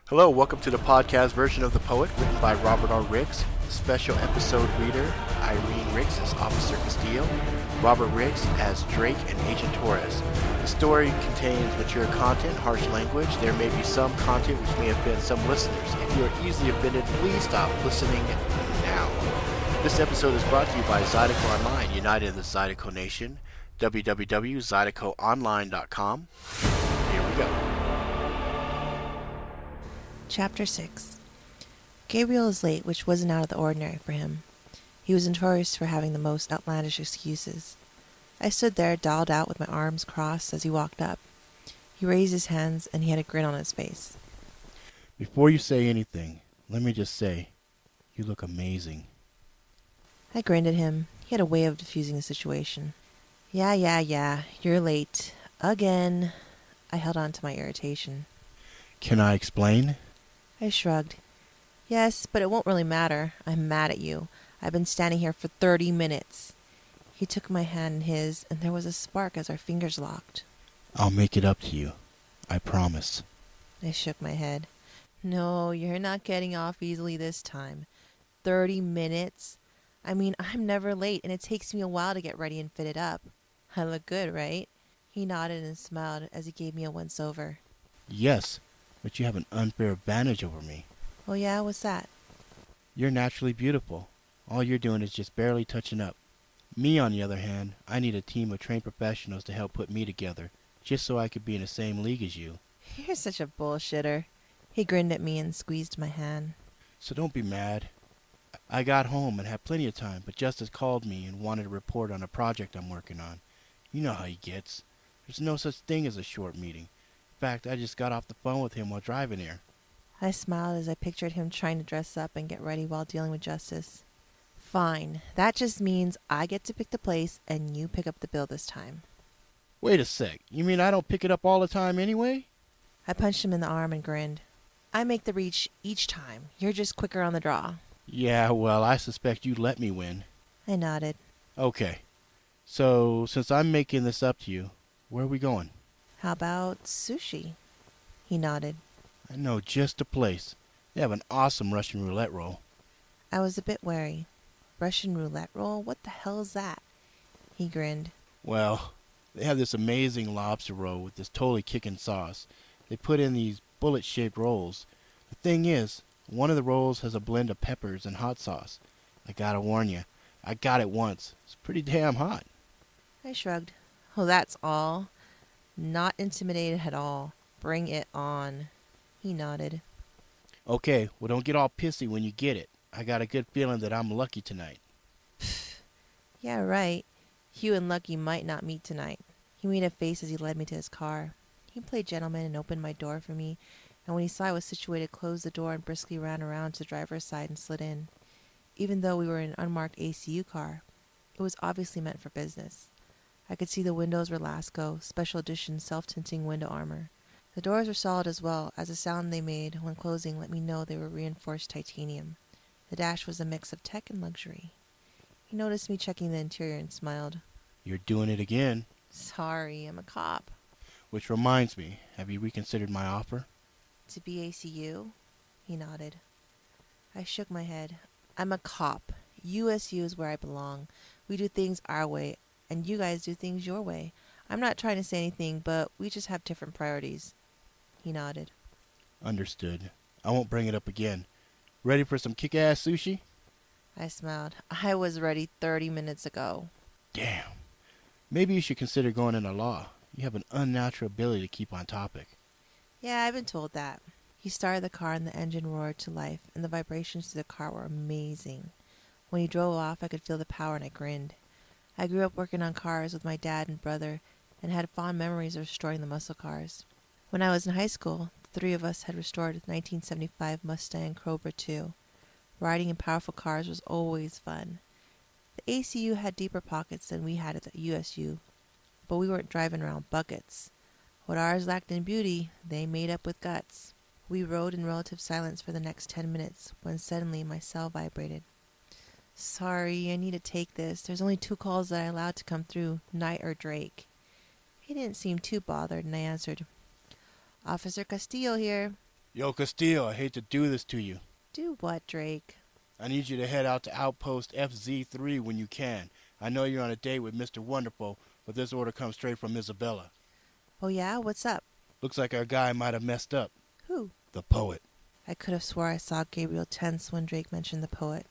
Hello, welcome to the podcast version of The Poet, written by Robert R. Riggs. Special episode reader, Irene Riggs as Officer Castillo, Robert Riggs as Drake and Agent Torres. The story contains mature content, harsh language. There may be some content which may offend some listeners. If you are easily offended, please stop listening now. This episode is brought to you by Zydeco Online, united in the Zydeco Nation, www.zydecoonline.com. Here we go. Chapter 6. Gabriel is late, which wasn't out of the ordinary for him. He was notorious for having the most outlandish excuses. I stood there, dolled out with my arms crossed as he walked up. He raised his hands, and he had a grin on his face. Before you say anything, let me just say, you look amazing. I grinned at him. He had a way of diffusing the situation. Yeah, you're late. Again. I held on to my irritation. Can I explain? I shrugged. Yes, but it won't really matter. I'm mad at you. I've been standing here for 30 minutes. He took my hand in his, and there was a spark as our fingers locked. I'll make it up to you. I promise. I shook my head. No, you're not getting off easily this time. 30 minutes? I mean, I'm never late, and it takes me a while to get ready and fitted up. I look good, right? He nodded and smiled as he gave me a once-over. Yes, but you have an unfair advantage over me. Oh yeah, what's that? You're naturally beautiful. All you're doing is just barely touching up. Me, on the other hand, I need a team of trained professionals to help put me together, just so I could be in the same league as you. You're such a bullshitter. He grinned at me and squeezed my hand. So don't be mad. I got home and had plenty of time, but Justice called me and wanted a report on a project I'm working on. You know how he gets. There's no such thing as a short meeting. In fact, I just got off the phone with him while driving here. I smiled as I pictured him trying to dress up and get ready while dealing with Justice. Fine. That just means I get to pick the place and you pick up the bill this time. Wait a sec. You mean I don't pick it up all the time anyway? I punched him in the arm and grinned. I make the reach each time. You're just quicker on the draw. Yeah, well, I suspect you'd let me win. I nodded. Okay. So, since I'm making this up to you, where are we going? How about sushi? He nodded. I know just a place. They have an awesome Russian roulette roll. I was a bit wary. Russian roulette roll? What the hell is that? He grinned. Well, they have this amazing lobster roll with this totally kicking sauce. They put in these bullet-shaped rolls. The thing is, one of the rolls has a blend of peppers and hot sauce. I gotta warn you, I got it once. It's pretty damn hot. I shrugged. Oh, that's all? Not intimidated at all. Bring it on. He nodded. Okay, well don't get all pissy when you get it. I got a good feeling that I'm lucky tonight. Yeah, right. Hugh and Lucky might not meet tonight. He made a face as he led me to his car. He played gentleman and opened my door for me, and when he saw I was situated, closed the door and briskly ran around to the driver's side and slid in. Even though we were in an unmarked ACU car, it was obviously meant for business. I could see the windows were Lasco, special edition self-tinting window armor. The doors were solid as well, as the sound they made when closing let me know they were reinforced titanium. The dash was a mix of tech and luxury. He noticed me checking the interior and smiled. You're doing it again. Sorry, I'm a cop. Which reminds me, have you reconsidered my offer? To be ACU? He nodded. I shook my head. I'm a cop. USU is where I belong. We do things our way, and you guys do things your way. I'm not trying to say anything, but we just have different priorities. He nodded. Understood. I won't bring it up again. Ready for some kick-ass sushi? I smiled. I was ready 30 minutes ago. Damn. Maybe you should consider going into law. You have an unnatural ability to keep on topic. Yeah, I've been told that. He started the car and the engine roared to life, and the vibrations to the car were amazing. When he drove off, I could feel the power and I grinned. I grew up working on cars with my dad and brother and had fond memories of restoring the muscle cars. When I was in high school, the three of us had restored a 1975 Mustang Cobra II. Riding in powerful cars was always fun. The ACU had deeper pockets than we had at the USU, but we weren't driving around buckets. What ours lacked in beauty, they made up with guts. We rode in relative silence for the next 10 minutes when suddenly my cell vibrated. Sorry, I need to take this. There's only 2 calls that I allowed to come through, Knight or Drake. He didn't seem too bothered, and I answered, Officer Castillo here. Yo, Castillo, I hate to do this to you. Do what, Drake? I need you to head out to Outpost FZ3 when you can. I know you're on a date with Mr. Wonderful, but this order comes straight from Isabella. Oh yeah? What's up? Looks like our guy might have messed up. Who? The poet. I could have swore I saw Gabriel tense when Drake mentioned the poet.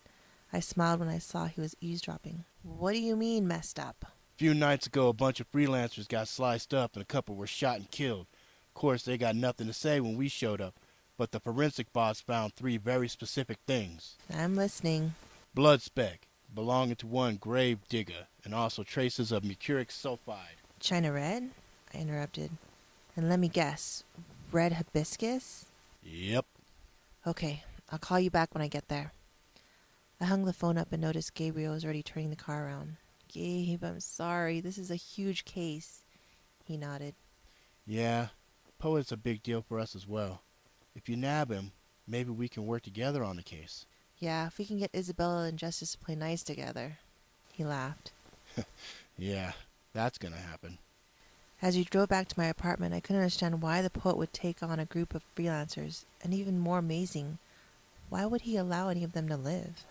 I smiled when I saw he was eavesdropping. What do you mean, messed up? A few nights ago, a bunch of freelancers got sliced up and a couple were shot and killed. Of course, they got nothing to say when we showed up, but the forensic bots found 3 very specific things. I'm listening. Blood speck, belonging to one grave digger, and also traces of mercuric sulfide. China red? I interrupted. And let me guess, red hibiscus? Yep. Okay, I'll call you back when I get there. I hung the phone up and noticed Gabriel was already turning the car around. Gabe, I'm sorry. This is a huge case. He nodded. Yeah, poet's a big deal for us as well. If you nab him, maybe we can work together on the case. Yeah, if we can get Isabella and Justice to play nice together. He laughed. Yeah, that's gonna happen. As we drove back to my apartment, I couldn't understand why the poet would take on a group of freelancers, and even more amazing, why would he allow any of them to live?